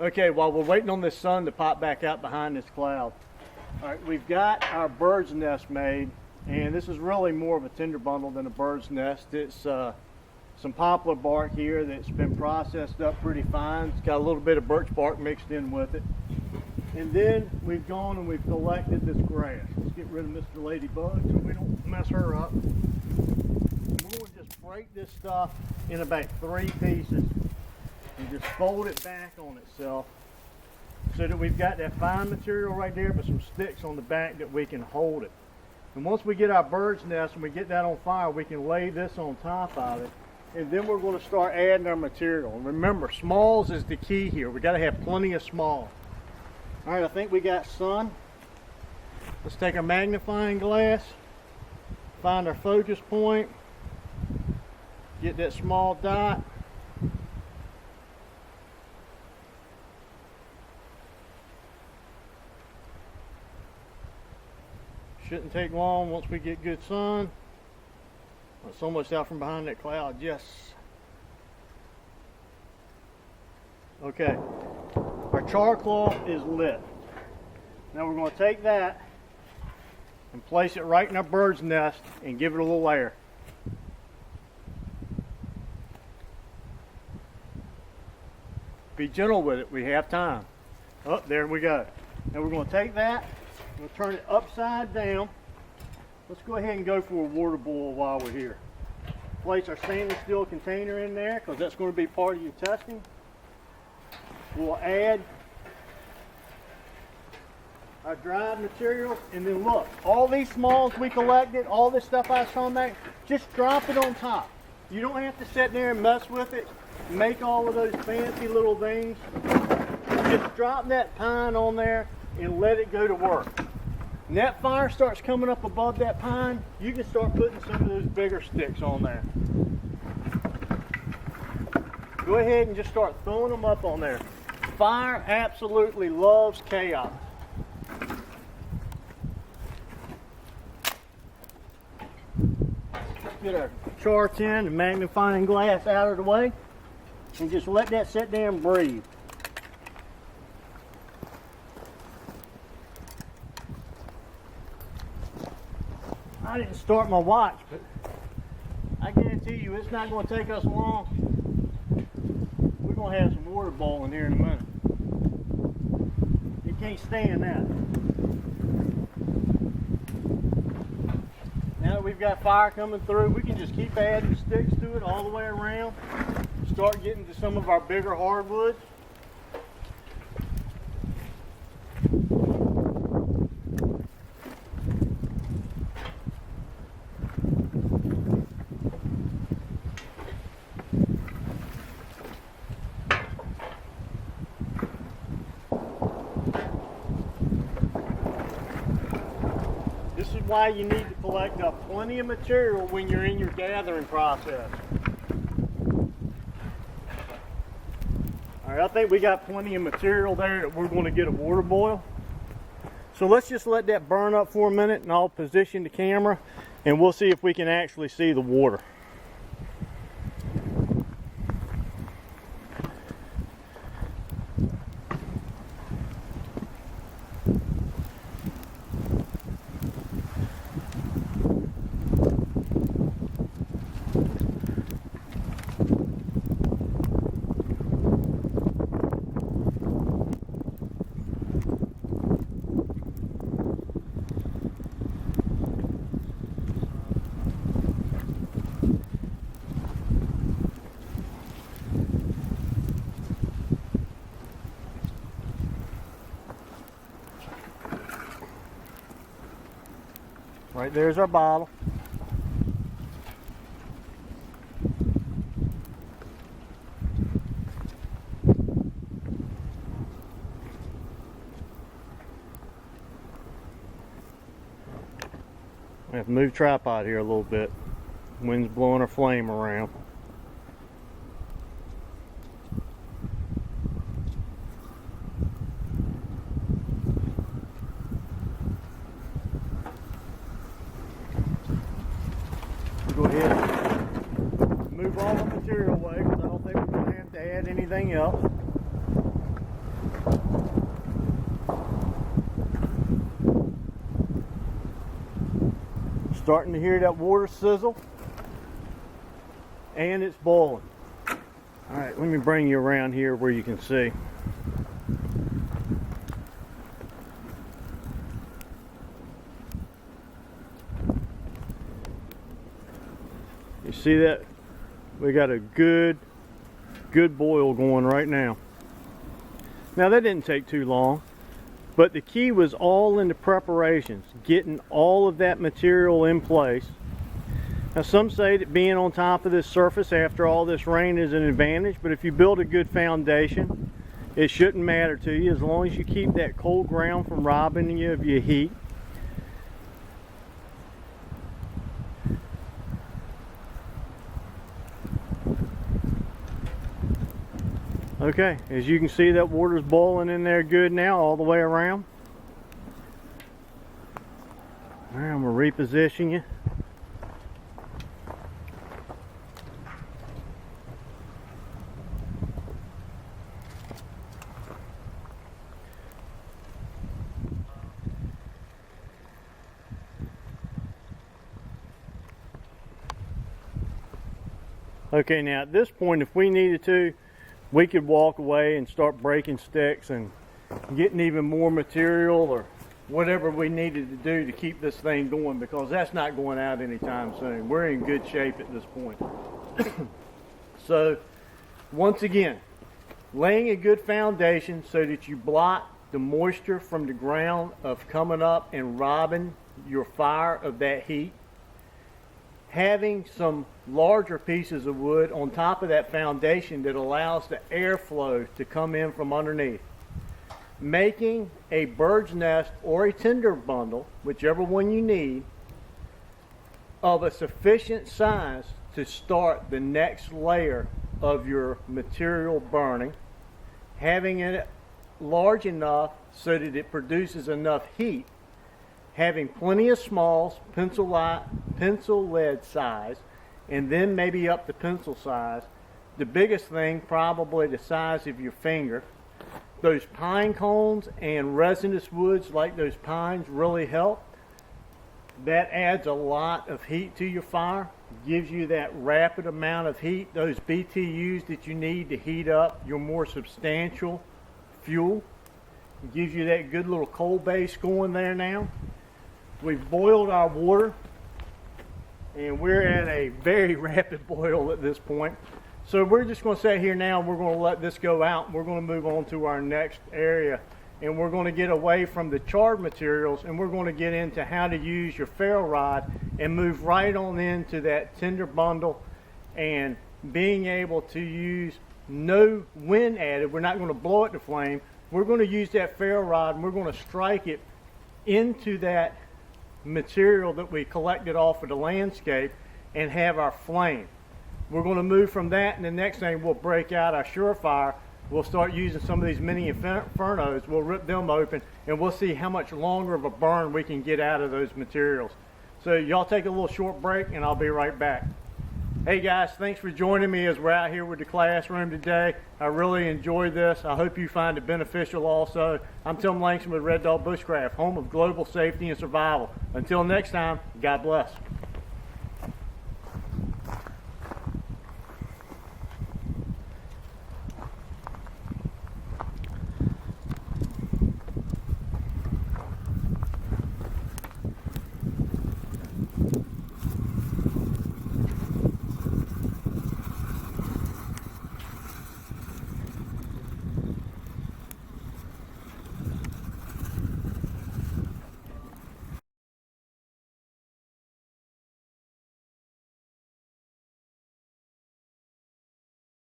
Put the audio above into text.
Okay, while we're waiting on this sun to pop back out behind this cloud. All right, we've got our bird's nest made, and this is really more of a tinder bundle than a bird's nest. It's some poplar bark here that's been processed up pretty fine. It's got a little bit of birch bark mixed in with it. And then we've gone and we've collected this grass. Let's get rid of Mr. Ladybug so we don't mess her up. We're going to just break this stuff in about 3 pieces and just fold it back on itself so that we've got that fine material right there but some sticks on the back that we can hold it. And once we get our bird's nest and we get that on fire, we can lay this on top of it, and then we're going to start adding our material. And remember, smalls is the key here. We got to have plenty of small. All right, I think we got sun. Let's take our magnifying glass, find our focus point, get that small dot. Shouldn't take long once we get good sun. It's almost out from behind that cloud. Yes. Okay. Our char cloth is lit. Now we're going to take that and place it right in our bird's nest and give it a little air. Be gentle with it. We have time. Oh, there we go. Now we're going to take that. We'll turn it upside down. Let's go ahead and go for a water boil while we're here. Place our stainless steel container in there because that's going to be part of your testing. We'll add our dried material, and then look, all these smalls we collected, all this stuff I was talking about, just drop it on top. You don't have to sit there and mess with it, make all of those fancy little things. Just drop that pine on there and let it go to work. When that fire starts coming up above that pine, you can start putting some of those bigger sticks on there. Go ahead and just start throwing them up on there. Fire absolutely loves chaos. Get our char tin and magnifying glass out of the way and just let that sit there and breathe. I didn't start my watch, but I guarantee you it's not going to take us long. We're going to have some water boiling here in a minute. You can't stand that. Now that we've got fire coming through, we can just keep adding sticks to it all the way around. Start getting to some of our bigger hardwoods. This is why you need to collect up plenty of material when you're in your gathering process. All right, I think we got plenty of material there that we're going to get a water boil. So let's just let that burn up for a minute and I'll position the camera and we'll see if we can actually see the water. Right there's our bottle. We have to move tripod here a little bit. Wind's blowing our flame around. Go ahead and move all the material away because I don't think we're going to have to add anything else. starting to hear that water sizzle, and it's boiling. All right, let me bring you around here where you can see. You see that? We got a good boil going right now. Now that didn't take too long, but the key was all in the preparations, getting all of that material in place. Now some say that being on top of this surface after all this rain is an advantage, but if you build a good foundation, it shouldn't matter to you as long as you keep that cold ground from robbing you of your heat. Okay, as you can see, that water's boiling in there good now all the way around. All right, I'm gonna reposition you. Okay, now at this point, if we needed to, we could walk away and start breaking sticks and getting even more material or whatever we needed to do to keep this thing going, because that's not going out anytime soon. We're in good shape at this point. So, once again, laying a good foundation so that you block the moisture from the ground of coming up and robbing your fire of that heat. Having some larger pieces of wood on top of that foundation that allows the airflow to come in from underneath. Making a bird's nest or a tinder bundle, whichever one you need, of a sufficient size to start the next layer of your material burning. Having it large enough so that it produces enough heat. Having plenty of smalls, pencil lead size, and then maybe up to pencil size. The biggest thing, probably the size of your finger. Those pine cones and resinous woods like those pines really help. That adds a lot of heat to your fire, gives you that rapid amount of heat, those BTUs that you need to heat up your more substantial fuel. It gives you that good little coal base going there now. We've boiled our water, and we're at a very rapid boil at this point. So we're just going to sit here now and we're going to let this go out, and we're going to move on to our next area, and we're going to get away from the charred materials, and we're going to get into how to use your ferro rod and move right on into that tinder bundle and being able to use no wind added. We're not going to blow it to flame. We're going to use that ferro rod and we're going to strike it into that material that we collected off of the landscape and have our flame. We're going to move from that, and the next thing we'll break out our Surefire. We'll start using some of these mini infernos. We'll rip them open and we'll see how much longer of a burn we can get out of those materials. So y'all take a little short break and I'll be right back. Hey guys, thanks for joining me as we're out here with the classroom today. I really enjoyed this. I hope you find it beneficial also. I'm Tim Langston with Red Dog Bushcraft, home of global safety and survival. Until next time, God bless.